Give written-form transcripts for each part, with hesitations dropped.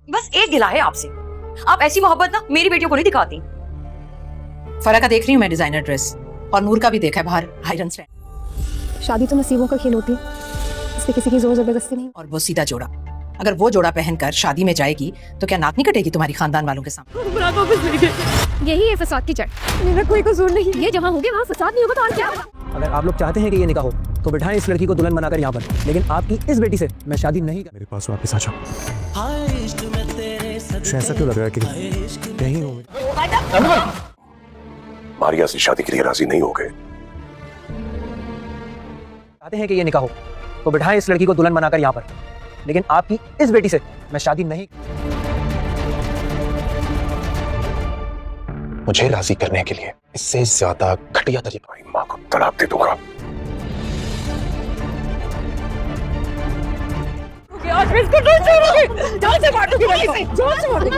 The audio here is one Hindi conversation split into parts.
बस एक गिला है आपसे, आप ऐसी मोहब्बत ना मेरी बेटियों को नहीं दिखाती। फरा का देख रही हूँ मैं डिजाइनर ड्रेस, और नूर का भी देखा है बाहर आयरन स्टैंड। शादी तो नसीबों का खेल होती है, इसमें किसी की जोर जबरदस्ती नहीं। और वो सीधा जोड़ा, अगर वो जोड़ा पहनकर शादी में जाएगी तो क्या नाक नहीं कटेगी तुम्हारी खानदान वालों के सामने? यही है फसाद की जड़, मेरा कोई कसूर नहीं। ये जहाँ होंगे वहाँ फसाद नहीं होगा तो और क्या? अगर आप लोग चाहते हैं कि ये निकाह हो तो बिठाएं इस लड़की को दुल्हन बनाकर यहाँ पर, लेकिन आपकी इस बेटी से मैं शादी नहीं कर। मेरे पास वापस आ जाओ। ऐसा क्यों लग रहा है कि नहीं हूँ? मारिया से शादी के लिए राजी नहीं हो गए। चाहते हैं कि ये निकाह हो तो बिठाएं इस लड़की को दुल्हन बनाकर यहाँ पर, लेकिन आपकी इस बेटी से मैं शादी नहीं। मुझे राजी करने के लिए इससे ज्यादा घटिया तरीका। तुम्हारी माँ को तलाक दे दूंगा। आज मैं इसको नहीं छोड़ूंगी, जान से मार दूंगी, जान से मार दूंगी।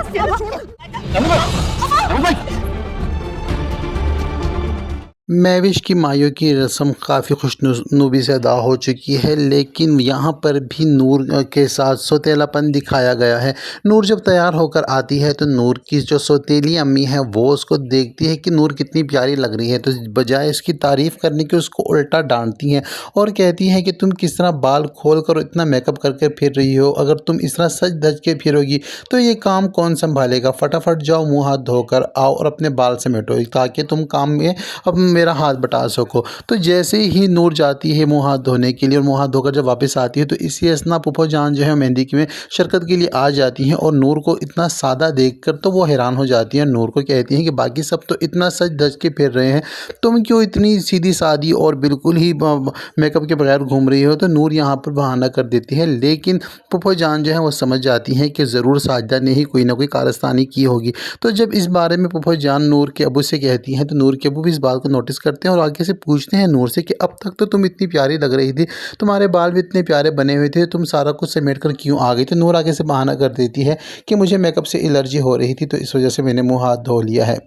महविश की मायों की रस्म काफ़ी खुशनुबी से अदा हो चुकी है, लेकिन यहाँ पर भी नूर के साथ सौतेलापन दिखाया गया है। नूर जब तैयार होकर आती है तो नूर की जो सौतेली अम्मी है वो उसको देखती है कि नूर कितनी प्यारी लग रही है, तो बजाय इसकी तारीफ़ करने की उसको उल्टा डांटती हैं और कहती हैं कि तुम किस तरह बाल खोल कर इतना मेकअप करके फिर रही हो, अगर तुम इस तरह सज धज के फिरोगी तो ये काम कौन संभालेगा। फटाफट जाओ, मुँह हाथ धोकर आओ और अपने बाल समेटो ताकि तुम काम में अब मेरा हाथ बटा सको। तो जैसे ही नूर जाती है मुंह हाथ धोने के लिए और मुंह हाथ धोकर जब वापस आती है तो इसी असना फूफो जान जो है मेहंदी की में शिरकत के लिए आ जाती हैं और नूर को इतना सादा देखकर तो वो हैरान हो जाती हैं। नूर को कहती हैं कि बाकी सब तो इतना सज धज के फिर रहे हैं, तुम क्यों इतनी सीधी सादी और बिल्कुल ही मेकअप के बगैर घूम रही हो। तो नूर यहाँ पर बहाना कर देती है, लेकिन फूफो जान जो है वो समझ जाती हैं कि ज़रूर साजिदा ने ही कोई ना कोई कारस्तानी की होगी। तो जब इस बारे में फूफो जान नूर के अबू से कहती हैं तो नूर के अबू भी इस बात को नोटिस करते हैं और आगे से पूछते हैं नूर से कि अब तक तो तुम इतनी प्यारी लग रही थी, तुम्हारे बाल भी इतने प्यारे बने हुए थे, तुम सारा कुछ समेट कर क्यों आ गई। तो नूर आगे से बहाना कर देती है कि मुझे मेकअप से एलर्जी हो रही थी तो इस वजह से मैंने मुंह हाथ धो लिया है।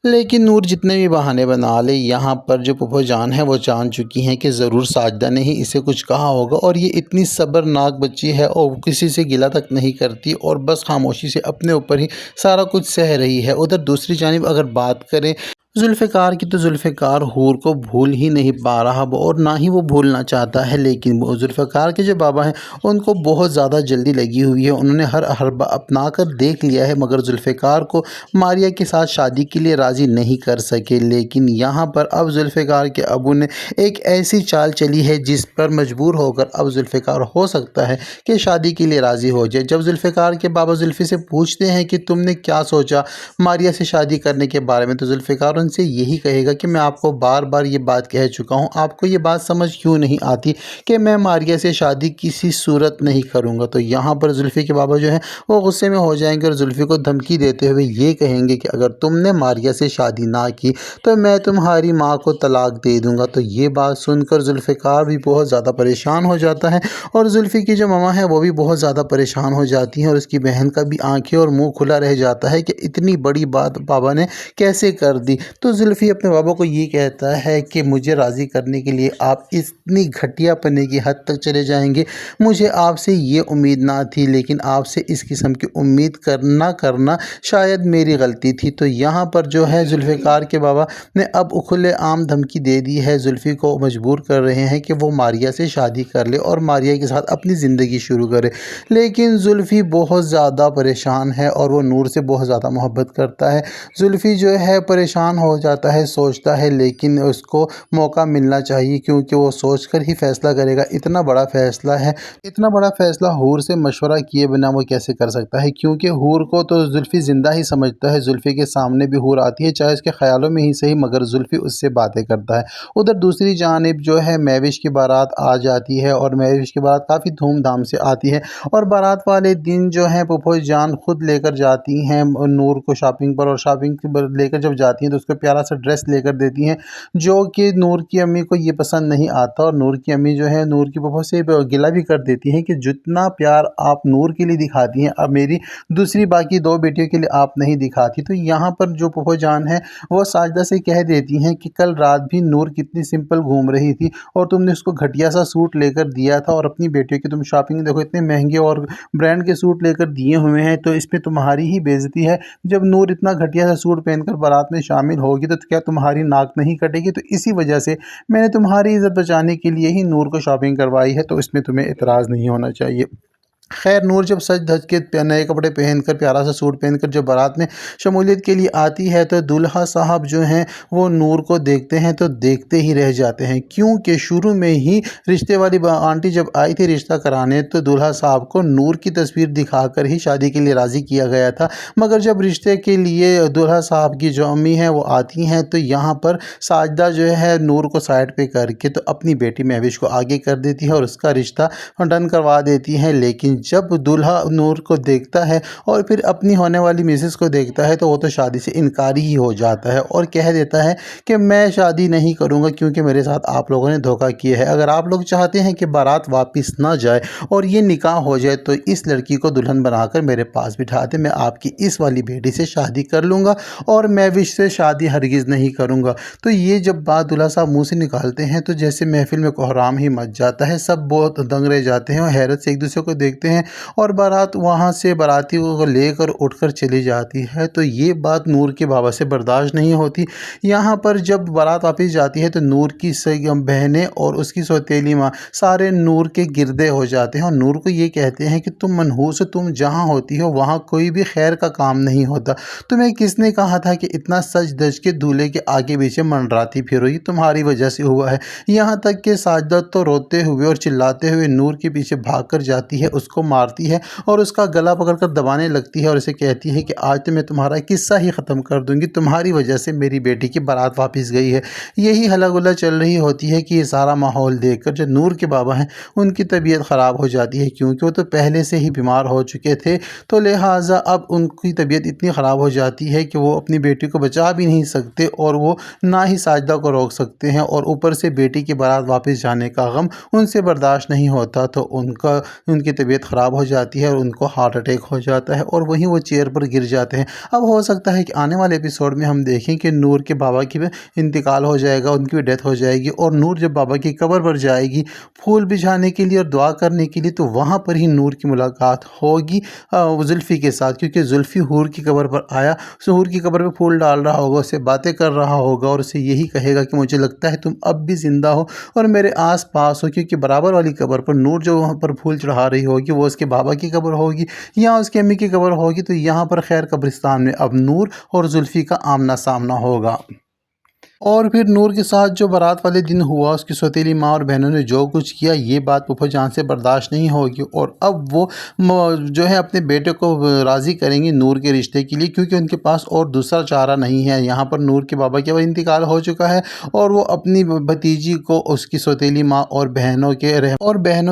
लेकिन नूर जितने भी बहाने बना ले, यहाँ पर जो फूफो जान है वो जान चुकी हैं कि ज़रूर साजिदा ने ही इसे कुछ कहा होगा और ये इतनी सब्रनाक बच्ची है और किसी से गिला तक नहीं करती और बस खामोशी से अपने ऊपर ही सारा कुछ सह रही है। उधर दूसरी जानिब अगर बात करें जुल्फ़िकार की तो जुल्फ़िकार हूर को भूल ही नहीं पा रहा और ना ही वो भूलना चाहता है, लेकिन वो जुल्फ़िकार के जो बाबा हैं उनको बहुत ज़्यादा जल्दी लगी हुई है। उन्होंने हर हरबा अपना कर देख लिया है मगर जुल्फ़िकार को मारिया के साथ शादी के लिए राज़ी नहीं कर सके। लेकिन यहाँ पर अब जुल्फ़िकार के अबू ने एक ऐसी चाल चली है जिस पर मजबूर होकर अब जुल्फ़िकार हो सकता है कि शादी के लिए राज़ी हो जाए। जब जुल्फ़िकार के बाबा जुल्फ़ी से पूछते हैं कि तुमने क्या सोचा मारिया से शादी करने के बारे में, तो जुल्फ़िकार से यही कहेगा कि मैं आपको बार बार ये बात कह चुका हूँ, आपको ये बात समझ क्यों नहीं आती कि मैं मारिया से शादी किसी सूरत नहीं करूँगा। तो यहाँ पर जुल्फ़ी के बाबा जो है वो गुस्से में हो जाएंगे और जुल्फ़ी को धमकी देते हुए ये कहेंगे कि अगर तुमने मारिया से शादी ना की तो मैं तुम्हारी माँ को तलाक दे दूँगा। तो ये बात सुनकर जुल्फ़िकार भी बहुत ज़्यादा परेशान हो जाता है और जुल्फ़ी की जो मामा है वो भी बहुत ज़्यादा परेशान हो जाती हैं और उसकी बहन का भी आँखें और मुँह खुला रह जाता है कि इतनी बड़ी बात बाबा ने कैसे कर दी। तो जुल्फ़ी अपने बाबा को ये कहता है कि मुझे राज़ी करने के लिए आप इतनी घटिया पने की हद तक चले जाएंगे, मुझे आपसे ये उम्मीद ना थी, लेकिन आपसे इस किस्म की उम्मीद करना शायद मेरी गलती थी। तो यहाँ पर जो है जुल्फ़िकार के बाबा ने अब खुले आम धमकी दे दी है, जुल्फ़ी को मजबूर कर रहे हैं कि वो मारिया से शादी कर ले और मारिया के साथ अपनी ज़िंदगी शुरू करे। लेकिन जुल्फ़ी बहुत ज़्यादा परेशान है और वो नूर से बहुत ज़्यादा मोहब्बत करता है। जुल्फ़ी जो है परेशान हो जाता है, सोचता है, लेकिन उसको मौका मिलना चाहिए क्योंकि वो सोचकर ही फैसला करेगा। इतना बड़ा फैसला है, इतना बड़ा फैसला हूर से मशवरा किए बिना वो कैसे कर सकता है, क्योंकि हूर को तो जुल्फ़ी ज़िंदा ही समझता है। जुल्फ़ी के सामने भी हूर आती है, चाहे उसके ख्यालों में ही सही, मगर जुल्फ़ी उससे बातें करता है। उधर दूसरी जानिब जो है महविश की बारात आ जाती है और महविश की बारात काफ़ी धूमधाम से आती है और बारात वाले दिन जो है फूफो जान खुद लेकर जाती हैं नूर को शॉपिंग पर और शॉपिंग पर लेकर जब जाती हैं तो उसको प्यारा सा ड्रेस लेकर देती हैं, जो कि नूर की अम्मी को ये पसंद नहीं आता। और नूर की अम्मी जो है नूर की फूफो से गिला भी कर देती हैं कि जितना प्यार आप नूर के लिए दिखाती हैं अब मेरी दूसरी बाकी 2 बेटियों के लिए आप नहीं दिखाती। तो यहाँ पर जो फूफो जान है वो साजदा से कह देती हैं कि कल रात भी नूर कितनी सिंपल घूम रही थी और तुमने उसको घटिया सा सूट लेकर दिया था, और अपनी बेटियों की तुम शॉपिंग देखो इतने महंगे और ब्रांड के सूट लेकर दिए हुए हैं, तो इसमें तुम्हारी ही बेइज्जती है। जब नूर इतना घटिया सा सूट पहनकर बारात में शामिल होगी तो क्या तुम्हारी नाक नहीं कटेगी? तो इसी वजह से मैंने तुम्हारी इज्जत बचाने के लिए ही नूर को शॉपिंग करवाई है, तो इसमें तुम्हें इतराज़ नहीं होना चाहिए। खैर नूर जब सज धज के नए कपड़े पहनकर प्यारा सा सूट पहनकर जब बारात में शमूलियत के लिए आती है तो दूल्हा साहब जो हैं वो नूर को देखते हैं तो देखते ही रह जाते हैं, क्योंकि शुरू में ही रिश्ते वाली आंटी जब आई थी रिश्ता कराने तो दूल्हा साहब को नूर की तस्वीर दिखाकर ही शादी के लिए राज़ी किया गया था। मगर जब रिश्ते के लिए दूल्हा साहब की जो अम्मी हैं वो आती हैं तो यहाँ पर साजदा जो है नूर को साइड पे करके तो अपनी बेटी महविश को आगे कर देती है और उसका रिश्ता डन करवा देती हैं। लेकिन जब दूल्हा नूर को देखता है और फिर अपनी होने वाली मिसेस को देखता है तो वो तो शादी से इनकारी ही हो जाता है और कह देता है कि मैं शादी नहीं करूँगा क्योंकि मेरे साथ आप लोगों ने धोखा किया है। अगर आप लोग चाहते हैं कि बारात वापस ना जाए और ये निकाह हो जाए तो इस लड़की को दुल्हन बनाकर मेरे पास बिठा दे, मैं आपकी इस वाली बेटी से शादी कर लूँगा और मैं विश से शादी हरगिज़ नहीं करूँगा। तो ये जब बात दूल्हा साहब मुँह से निकालते हैं तो जैसे महफिल में कोहराम ही मच जाता है, सब बहुत दंग रह जाते हैं और हैरत से एक दूसरे को देखते हैं और बारात वहाँ से बारातियों को लेकर उठकर चली जाती है। तो ये बात नूर के बाबा से बर्दाश्त नहीं होती। यहाँ पर जब बारात वापस जाती है तो नूर की बहनें और उसकी सौतेली माँ सारे नूर के गिरदे हो जाते हैं और नूर को ये कहते हैं कि तुम मनहूस हो, तुम जहाँ होती हो वहाँ कोई भी खैर का काम नहीं होता। तुम्हें किसने कहा था कि इतना सज धज के दूल्हे के आगे पीछे मंडराती फिरो, ये तुम्हारी वजह से हुआ है। यहाँ तक कि साजदा तो रोते हुए और चिल्लाते हुए नूर के पीछे भाग कर जाती है, उसको मारती है और उसका गला पकड़कर दबाने लगती है और उसे कहती है कि आज तो मैं तुम्हारा किस्सा ही ख़त्म कर दूंगी, तुम्हारी वजह से मेरी बेटी की बारात वापस गई है। यही हल्ला गुल्ला चल रही होती है कि ये सारा माहौल देखकर जो नूर के बाबा हैं उनकी तबीयत ख़राब हो जाती है, क्योंकि वो तो पहले से ही बीमार हो चुके थे। तो लिहाजा अब उनकी तबीयत इतनी ख़राब हो जाती है कि वो अपनी बेटी को बचा भी नहीं सकते और वो ना ही साजदा को रोक सकते हैं और ऊपर से बेटी की बारात वापस जाने का गम उनसे बर्दाश्त नहीं होता। तो उनकी तबीयत ख़राब हो जाती है और उनको हार्ट अटैक हो जाता है और वहीं वो चेयर पर गिर जाते हैं। अब हो सकता है कि आने वाले एपिसोड में हम देखें कि नूर के बाबा की भी इंतकाल हो जाएगा, उनकी भी डेथ हो जाएगी और नूर जब बाबा की कब्र पर जाएगी फूल बिछाने के लिए और दुआ करने के लिए तो वहाँ पर ही नूर की मुलाकात होगी जुल्फ़ी के साथ, क्योंकि जुल्फ़ी हूर की कब्र पर आया, हूर की कब्र पर फूल डाल रहा होगा, उससे बातें कर रहा होगा और उसे यही कहेगा कि मुझे लगता है तुम अब भी ज़िंदा हो और मेरे आस पास हो, क्योंकि बराबर वाली कब्र पर नूर जो वहाँ पर फूल चढ़ा रही होगी वो उसके बाबा की कब्र होगी या उसकी अम्मी की कब्र होगी। तो यहाँ पर खैर कब्रिस्तान में अब नूर और जुल्फ़ी का आमना सामना होगा। और फिर नूर के साथ जो बारात वाले दिन हुआ उसकी सौतेली माँ और बहनों ने जो कुछ किया ये बात फूफो जान से बर्दाश्त नहीं होगी और अब वो जो है अपने बेटे को राज़ी करेंगी नूर के रिश्ते के लिए, क्योंकि उनके पास और दूसरा चारा नहीं है। यहाँ पर नूर के बाबा का इंतकाल हो चुका है और वो अपनी भतीजी को उसकी सौतेली माँ और बहनों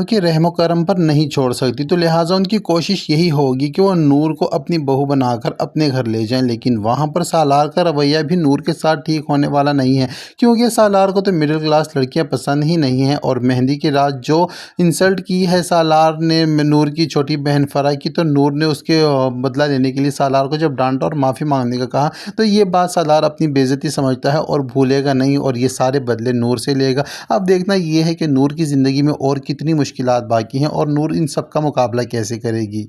के रहमो करम पर नहीं छोड़ सकती। तो लिहाजा उनकी कोशिश यही होगी कि वो नूर को अपनी बहू बनाकर अपने घर ले जाएँ। लेकिन वहाँ पर सालार का रवैया भी नूर के साथ ठीक होने वाला नहीं है, क्योंकि सालार को तो मिडिल क्लास लड़कियां पसंद ही नहीं हैं। और मेहंदी की रात जो इंसल्ट की है सालार ने नूर की छोटी बहन फरा की, तो नूर ने उसके बदला लेने के लिए सालार को जब डांटा और माफ़ी मांगने का कहा तो ये बात सालार अपनी बेइज्जती समझता है और भूलेगा नहीं और ये सारे बदले नूर से लेगा। अब देखना ये है कि नूर की ज़िंदगी में और कितनी मुश्किलात बाकी हैं और नूर इन सब का मुकाबला कैसे करेगी।